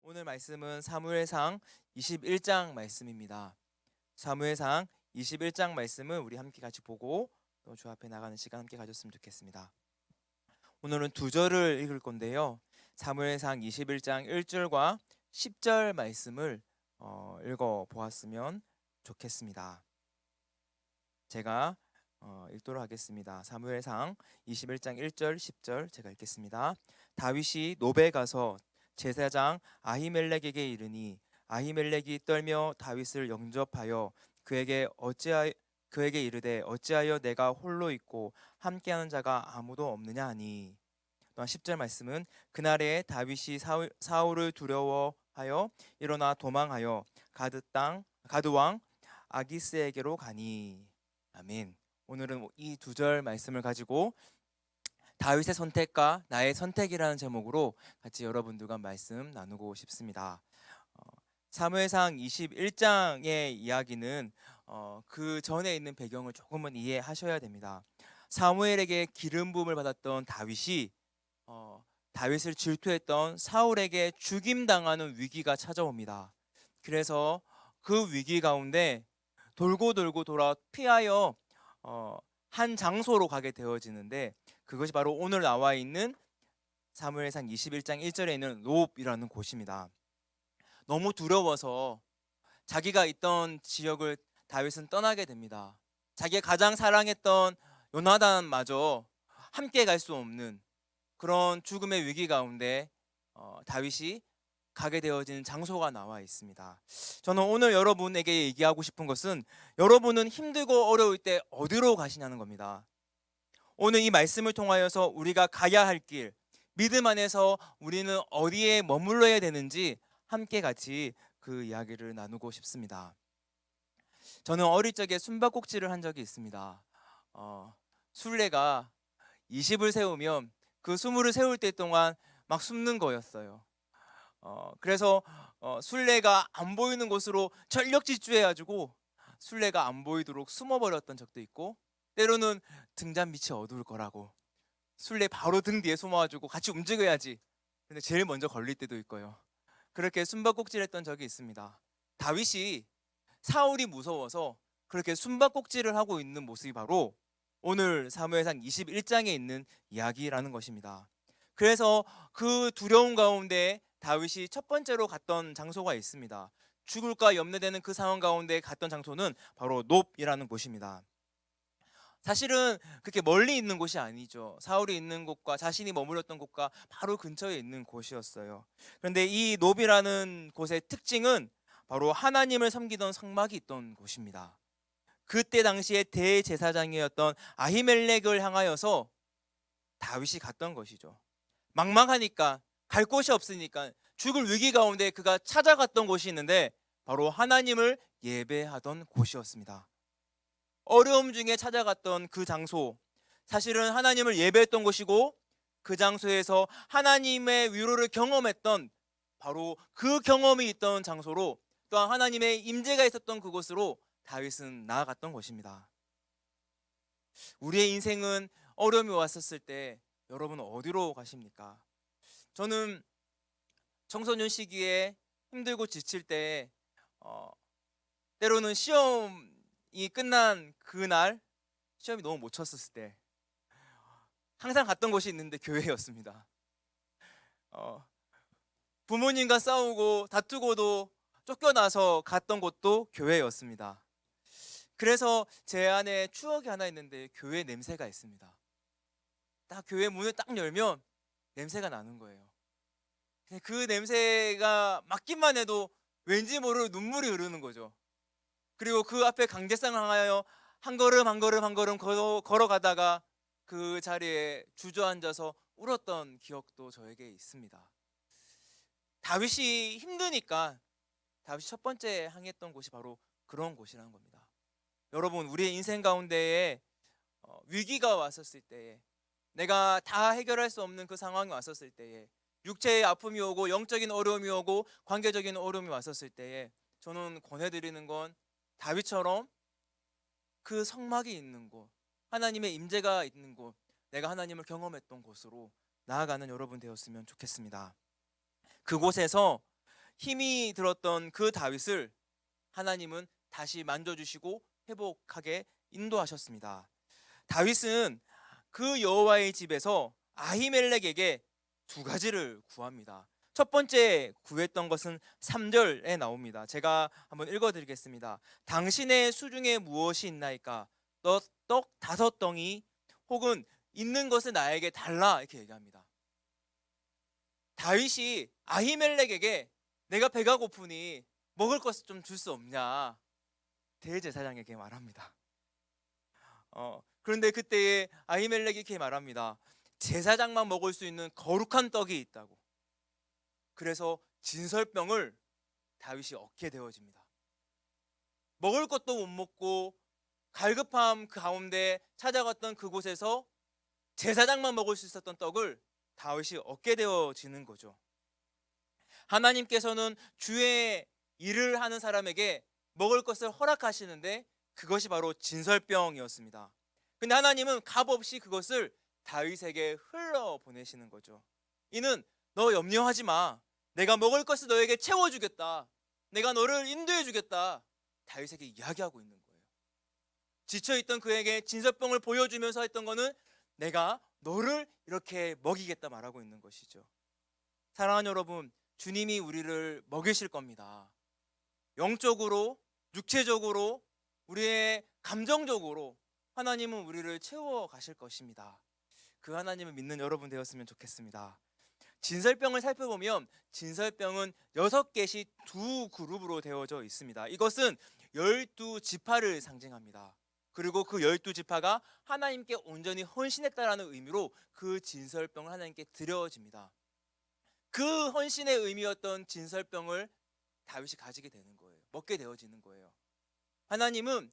오늘 말씀은 사무엘상 21장 말씀입니다. 사무엘상 21장 말씀을 우리 함께 같이 보고 또 주 앞에 나가는 시간 함께 가졌으면 좋겠습니다. 오늘은 두 절을 읽을 건데요. 사무엘상 21장 1절과 10절 말씀을 읽어 보았으면 좋겠습니다. 제가 읽도록 하겠습니다. 사무엘상 21장 1절 10절 제가 읽겠습니다. 다윗이 노베 가서 제사장 아히멜렉에게 이르니 아히멜렉이 떨며 다윗을 영접하여 그에게 이르되 어찌하여 내가 홀로 있고 함께하는 자가 아무도 없느냐 하니. 또한 10절 말씀은 그날에 다윗이 사울을 두려워하여 일어나 도망하여 가드 왕 아기스에게로 가니. 아멘. 오늘은 이 두 절 말씀을 가지고 다윗의 선택과 나의 선택이라는 제목으로 같이 여러분들과 말씀 나누고 싶습니다. 사무엘상 21장의 이야기는 그 전에 있는 배경을 조금은 이해하셔야 됩니다. 사무엘에게 기름 부음을 받았던 다윗이 다윗을 질투했던 사울에게 죽임당하는 위기가 찾아옵니다. 그래서 그 위기 가운데 돌고 돌아 피하여 한 장소로 가게 되어지는데, 그것이 바로 오늘 나와 있는 사무엘상 21장 1절에 있는 놉이라는 곳입니다. 너무 두려워서 자기가 있던 지역을 다윗은 떠나게 됩니다. 자기가 가장 사랑했던 요나단마저 함께 갈 수 없는 그런 죽음의 위기 가운데 다윗이 가게 되어진 장소가 나와 있습니다. 저는 오늘 여러분에게 얘기하고 싶은 것은, 여러분은 힘들고 어려울 때 어디로 가시냐는 겁니다. 오늘 이 말씀을 통하여서 우리가 가야 할 길, 믿음 안에서 우리는 어디에 머물러야 되는지 함께 같이 그 이야기를 나누고 싶습니다. 저는 어릴 적에 숨바꼭질을 한 적이 있습니다. 술래가 20을 세우면 그 20을 세울 때 동안 막 숨는 거였어요. 그래서 술래가 안 보이는 곳으로 전력 질주해가지고 술래가 안 보이도록 숨어버렸던 적도 있고, 때로는 등잔 밑이 어두울 거라고 술래 바로 등 뒤에 숨어가지고 같이 움직여야지, 근데 제일 먼저 걸릴 때도 있고요. 그렇게 숨바꼭질했던 적이 있습니다. 다윗이 사울이 무서워서 그렇게 숨바꼭질을 하고 있는 모습이 바로 오늘 사무엘상 21장에 있는 이야기라는 것입니다. 그래서 그 두려움 가운데 다윗이 첫 번째로 갔던 장소가 있습니다. 죽을까 염려되는 그 상황 가운데 갔던 장소는 바로 놉이라는 곳입니다. 사실은 그렇게 멀리 있는 곳이 아니죠. 사울이 있는 곳과 자신이 머물렀던 곳과 바로 근처에 있는 곳이었어요. 그런데 이 놉이라는 곳의 특징은 바로 하나님을 섬기던 성막이 있던 곳입니다. 그때 당시에 대제사장이었던 아히멜렉을 향하여서 다윗이 갔던 것이죠. 막막하니까, 갈 곳이 없으니까 죽을 위기 가운데 그가 찾아갔던 곳이 있는데, 바로 하나님을 예배하던 곳이었습니다. 어려움 중에 찾아갔던 그 장소, 사실은 하나님을 예배했던 곳이고, 그 장소에서 하나님의 위로를 경험했던 바로 그 경험이 있던 장소로, 또한 하나님의 임재가 있었던 그곳으로 다윗은 나아갔던 것입니다. 우리의 인생은 어려움이 왔었을 때 여러분 어디로 가십니까? 저는 청소년 시기에 힘들고 지칠 때 때로는 시험이 끝난 그날, 시험이 너무 못 쳤었을 때 항상 갔던 곳이 있는데 교회였습니다. 부모님과 싸우고 다투고도 쫓겨나서 갔던 곳도 교회였습니다. 그래서 제 안에 추억이 하나 있는데, 교회 냄새가 있습니다. 딱 교회 문을 딱 열면 냄새가 나는 거예요. 그 냄새가 맡기만 해도 왠지 모를 눈물이 흐르는 거죠. 그리고 그 앞에 강제상을 향하여 한 걸음 한 걸음 한 걸음 걸어가다가 그 자리에 주저앉아서 울었던 기억도 저에게 있습니다. 다윗이 힘드니까 다윗이 첫 번째 향했던 곳이 바로 그런 곳이라는 겁니다. 여러분, 우리의 인생 가운데에 위기가 왔었을 때에, 내가 다 해결할 수 없는 그 상황이 왔었을 때에, 육체의 아픔이 오고 영적인 어려움이 오고 관계적인 어려움이 왔었을 때에, 저는 권해드리는 건 다윗처럼 그 성막이 있는 곳, 하나님의 임재가 있는 곳, 내가 하나님을 경험했던 곳으로 나아가는 여러분 되었으면 좋겠습니다. 그곳에서 힘이 들었던 그 다윗을 하나님은 다시 만져주시고 회복하게 인도하셨습니다. 다윗은 그 여호와의 집에서 아히멜렉에게 두 가지를 구합니다. 첫 번째 구했던 것은 3절에 나옵니다. 제가 한번 읽어드리겠습니다. 당신의 수중에 무엇이 있나이까? 떡 5덩이 혹은 있는 것을 나에게 달라, 이렇게 얘기합니다. 다윗이 아히멜렉에게 내가 배가 고프니 먹을 것을 좀 줄 수 없냐, 대제사장에게 말합니다. 그런데 그때에 아히멜렉이 이렇게 말합니다. 제사장만 먹을 수 있는 거룩한 떡이 있다고. 그래서 진설병을 다윗이 얻게 되어집니다. 먹을 것도 못 먹고 갈급함 그 가운데 찾아갔던 그곳에서 제사장만 먹을 수 있었던 떡을 다윗이 얻게 되어지는 거죠. 하나님께서는 주의 일을 하는 사람에게 먹을 것을 허락하시는데 그것이 바로 진설병이었습니다. 근데 하나님은 값없이 그것을 다윗에게 흘러보내시는 거죠. 이는 너 염려하지 마. 내가 먹을 것을 너에게 채워주겠다. 내가 너를 인도해주겠다. 다윗에게 이야기하고 있는 거예요. 지쳐있던 그에게 진설병을 보여주면서 했던 거는 내가 너를 이렇게 먹이겠다 말하고 있는 것이죠. 사랑하는 여러분, 주님이 우리를 먹이실 겁니다. 영적으로, 육체적으로, 우리의 감정적으로 하나님은 우리를 채워 가실 것입니다. 그 하나님을 믿는 여러분 되었으면 좋겠습니다. 진설병을 살펴보면 진설병은 6개씩 두 그룹으로 되어져 있습니다. 이것은 12지파를 상징합니다. 그리고 그 12지파가 하나님께 온전히 헌신했다라는 의미로 그 진설병을 하나님께 드려집니다. 그 헌신의 의미였던 진설병을 다윗이 가지게 되는 거예요. 먹게 되어지는 거예요. 하나님은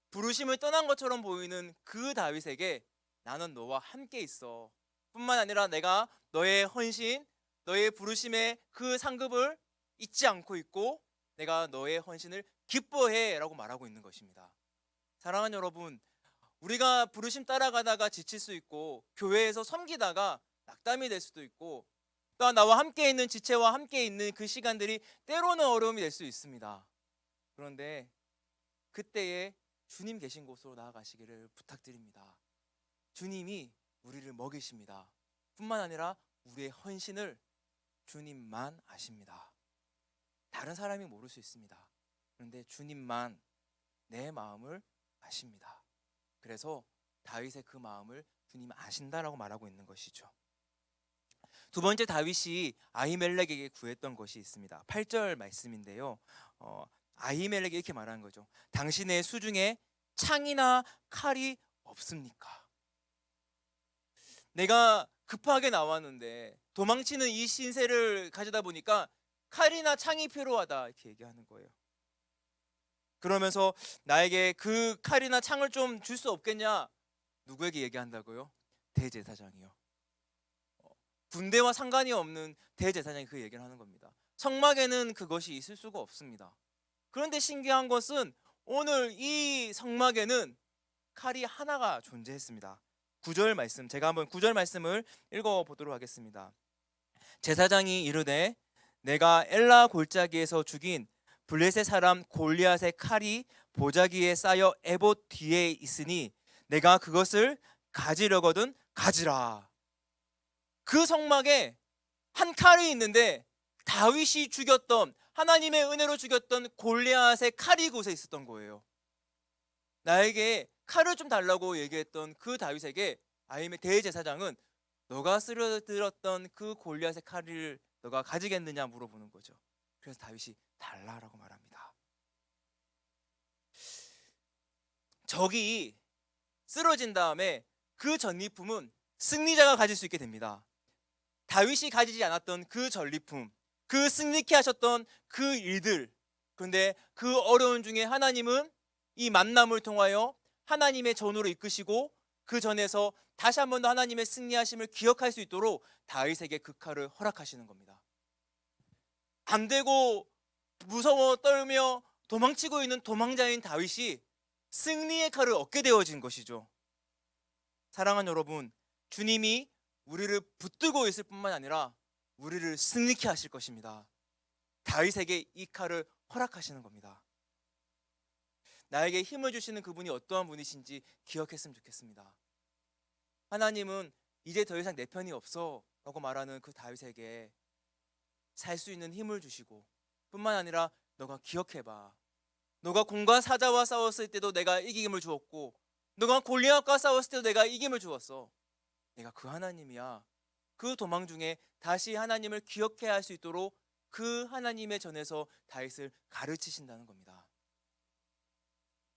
부르심을 떠난 것처럼 보이는 그 다윗에게 나는 너와 함께 있어. 뿐만 아니라 내가 너의 헌신, 너의 부르심의 그 상급을 잊지 않고 있고 내가 너의 헌신을 기뻐해 라고 말하고 있는 것입니다. 사랑하는 여러분, 우리가 부르심 따라가다가 지칠 수 있고 교회에서 섬기다가 낙담이 될 수도 있고 또한 나와 함께 있는 지체와 함께 있는 그 시간들이 때로는 어려움이 될 수 있습니다. 그런데 그때에 주님 계신 곳으로 나아가시기를 부탁드립니다. 주님이 우리를 먹이십니다. 뿐만 아니라 우리의 헌신을 주님만 아십니다. 다른 사람이 모를 수 있습니다. 그런데 주님만 내 마음을 아십니다. 그래서 다윗의 그 마음을 주님 아신다라고 말하고 있는 것이죠. 두 번째, 다윗이 아히멜렉에게 구했던 것이 있습니다. 8절 말씀인데요. 아히멜렉이 이렇게 말하는 거죠. 당신의 수중에 창이나 칼이 없습니까? 내가 급하게 나왔는데 도망치는 이 신세를 가져다 보니까 칼이나 창이 필요하다, 이렇게 얘기하는 거예요. 그러면서 나에게 그 칼이나 창을 좀 줄 수 없겠냐? 누구에게 얘기한다고요? 대제사장이요. 군대와 상관이 없는 대제사장이 그 얘기를 하는 겁니다. 성막에는 그것이 있을 수가 없습니다. 그런데 신기한 것은 오늘 이 성막에는 칼이 하나가 존재했습니다. 9절 말씀, 제가 한번 9절 말씀을 읽어보도록 하겠습니다. 제사장이 이르되 내가 엘라 골짜기에서 죽인 블레셋 사람 골리앗의 칼이 보자기에 쌓여 에봇 뒤에 있으니 내가 그것을 가지려거든 가지라. 그 성막에 한 칼이 있는데 다윗이 죽였던, 하나님의 은혜로 죽였던 골리앗의 칼이 그곳에 있었던 거예요. 나에게 칼을 좀 달라고 얘기했던 그 다윗에게 아히멜 대제사장은 너가 쓰러들었던 그 골리앗의 칼을 너가 가지겠느냐 물어보는 거죠. 그래서 다윗이 달라라고 말합니다. 적이 쓰러진 다음에 그 전리품은 승리자가 가질 수 있게 됩니다. 다윗이 가지지 않았던 그 전리품, 그 승리케 하셨던 그 일들, 그런데 그 어려운 중에 하나님은 이 만남을 통하여 하나님의 전으로 이끄시고 그 전에서 다시 한 번 더 하나님의 승리하심을 기억할 수 있도록 다윗에게 그 칼을 허락하시는 겁니다. 안 되고 무서워 떨며 도망치고 있는 도망자인 다윗이 승리의 칼을 얻게 되어진 것이죠. 사랑하는 여러분, 주님이 우리를 붙들고 있을 뿐만 아니라 우리를 승리케 하실 것입니다. 다윗에게 이 칼을 허락하시는 겁니다. 나에게 힘을 주시는 그분이 어떠한 분이신지 기억했으면 좋겠습니다. 하나님은 이제 더 이상 내 편이 없어 라고 말하는 그 다윗에게 살 수 있는 힘을 주시고, 뿐만 아니라 너가 기억해봐, 너가 공과 사자와 싸웠을 때도 내가 이김을 주었고, 너가 골리앗과 싸웠을 때도 내가 이김을 주었어. 내가 그 하나님이야. 그 도망 중에 다시 하나님을 기억해야 할 수 있도록 그 하나님의 전에서 다윗을 가르치신다는 겁니다.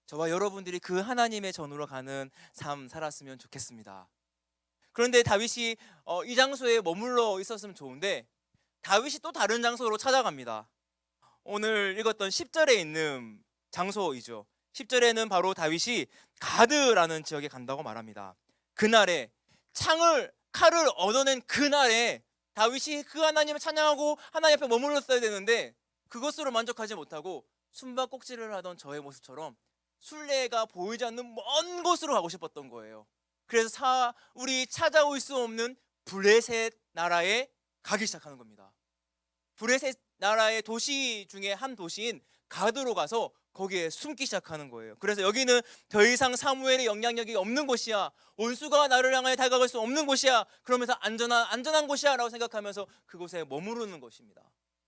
저와 여러분들이 그 하나님의 전으로 가는 삶 살았으면 좋겠습니다. 그런데 다윗이 이 장소에 머물러 있었으면 좋은데 다윗이 또 다른 장소로 찾아갑니다. 오늘 읽었던 10절에 있는 장소이죠. 10절에는 바로 다윗이 가드라는 지역에 간다고 말합니다. 그날에 칼을 얻어낸 그날에 다윗이 그 하나님을 찬양하고 하나님 앞에 머물렀어야 되는데 그것으로 만족하지 못하고 숨바꼭질을 하던 저의 모습처럼 순례가 보이지 않는 먼 곳으로 가고 싶었던 거예요. 그래서 사울이 찾아올 수 없는 블레셋 나라에 가기 시작하는 겁니다. 블레셋 나라의 도시 중에 한 도시인 가드로 가서 거기에 숨기 시작하는 거예요. 그래서 여기는 더 이상 사무엘의 영향력이 없는 곳이야, 원수가 나를 향해 다가갈 수 없는 곳이야, 그러면서 안전한 곳이야 라고 생각하면서 그곳에 머무르는 것입니다.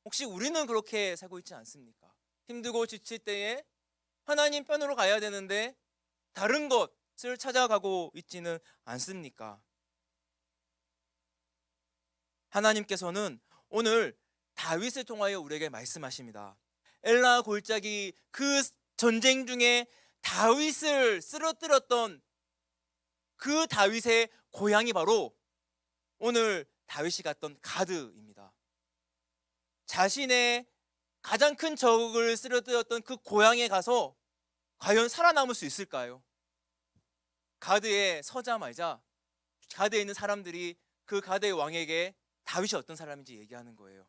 혹시 우리는 그렇게 살고 있지 않습니까? 힘들고 지칠 때에 하나님 편으로 가야 되는데 다른 것을 찾아가고 있지는 않습니까? 하나님께서는 오늘 다윗을 통하여 우리에게 말씀하십니다. 엘라 골짜기 그 전쟁 중에 다윗을 쓰러뜨렸던 그 다윗의 고향이 바로 오늘 다윗이 갔던 가드입니다. 자신의 가장 큰 적을 쓰러뜨렸던 그 고향에 가서 과연 살아남을 수 있을까요? 가드에 서자마자 가드에 있는 사람들이 그 가드의 왕에게 다윗이 어떤 사람인지 얘기하는 거예요.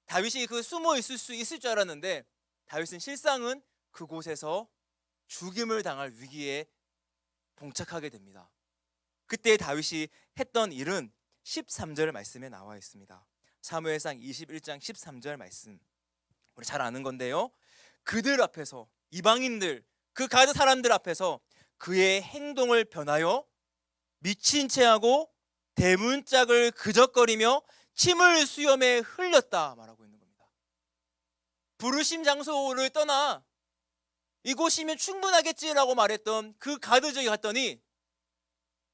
다윗이 숨어 있을 줄 알았는데 다윗은 실상은 그곳에서 죽임을 당할 위기에 봉착하게 됩니다. 그때 다윗이 했던 일은 13절 말씀에 나와 있습니다. 사무엘상 21장 13절 말씀, 우리 잘 아는 건데요. 그들 앞에서, 이방인들, 그 가드 사람들 앞에서 그의 행동을 변하여 미친 채하고 대문짝을 그적거리며 침을 수염에 흘렸다 말하고 있는 겁니다. 부르심 장소를 떠나 이곳이면 충분하겠지라고 말했던 그 가드지에 갔더니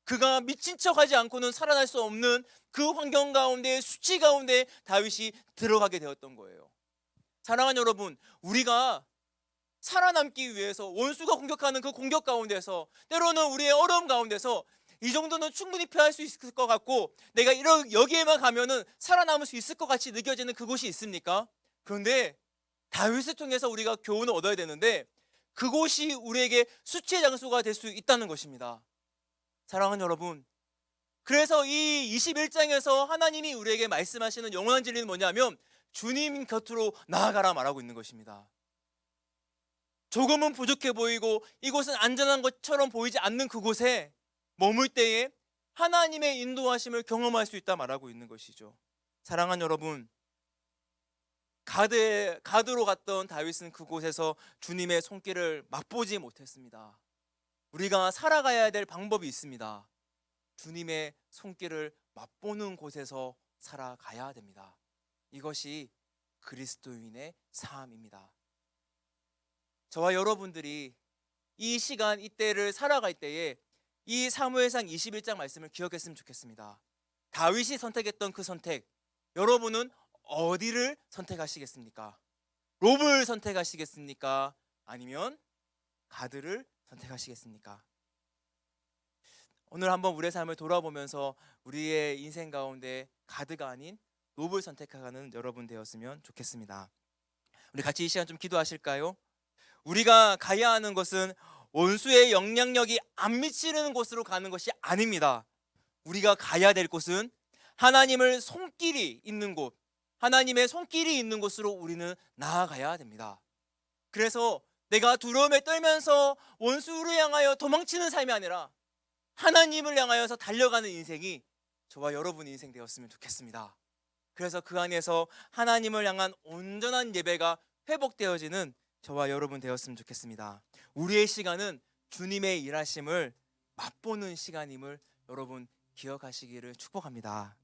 그가 미친 척하지 않고는 살아날 수 없는 그 환경 가운데, 수치 가운데 다윗이 들어가게 되었던 거예요. 사랑하는 여러분, 우리가 살아남기 위해서 원수가 공격하는 그 공격 가운데서, 때로는 우리의 어려움 가운데서 이 정도는 충분히 피할 수 있을 것 같고 내가 여기에만 가면은 살아남을 수 있을 것 같이 느껴지는 그곳이 있습니까? 그런데 다윗을 통해서 우리가 교훈을 얻어야 되는데 그곳이 우리에게 수치의 장소가 될 수 있다는 것입니다. 사랑하는 여러분, 그래서 이 21장에서 하나님이 우리에게 말씀하시는 영원한 진리는 뭐냐면 주님 곁으로 나아가라 말하고 있는 것입니다. 조금은 부족해 보이고 이곳은 안전한 것처럼 보이지 않는 그곳에 머물 때에 하나님의 인도하심을 경험할 수 있다 말하고 있는 것이죠. 사랑하는 여러분, 가드로 갔던 다윗은 그곳에서 주님의 손길을 맛보지 못했습니다. 우리가 살아가야 될 방법이 있습니다. 주님의 손길을 맛보는 곳에서 살아가야 됩니다. 이것이 그리스도인의 삶입니다. 저와 여러분들이 이 시간, 이때를 살아갈 때에 이 사무엘상 21장 말씀을 기억했으면 좋겠습니다. 다윗이 선택했던 그 선택, 여러분은 어디를 선택하시겠습니까? 롭을 선택하시겠습니까? 아니면 가드를 선택하시겠습니까? 오늘 한번 우리의 삶을 돌아보면서 우리의 인생 가운데 가드가 아닌 롭을 선택하는 여러분 되었으면 좋겠습니다. 우리 같이 이 시간 좀 기도하실까요? 우리가 가야 하는 것은 원수의 영향력이 안 미치는 곳으로 가는 것이 아닙니다. 우리가 가야 될 곳은 하나님의 손길이 있는 곳, 하나님의 손길이 있는 곳으로 우리는 나아가야 됩니다. 그래서 내가 두려움에 떨면서 원수를 향하여 도망치는 삶이 아니라 하나님을 향하여서 달려가는 인생이 저와 여러분의 인생 되었으면 좋겠습니다. 그래서 그 안에서 하나님을 향한 온전한 예배가 회복되어지는 저와 여러분 되었으면 좋겠습니다. 우리의 시간은 주님의 일하심을 맛보는 시간임을 여러분 기억하시기를 축복합니다.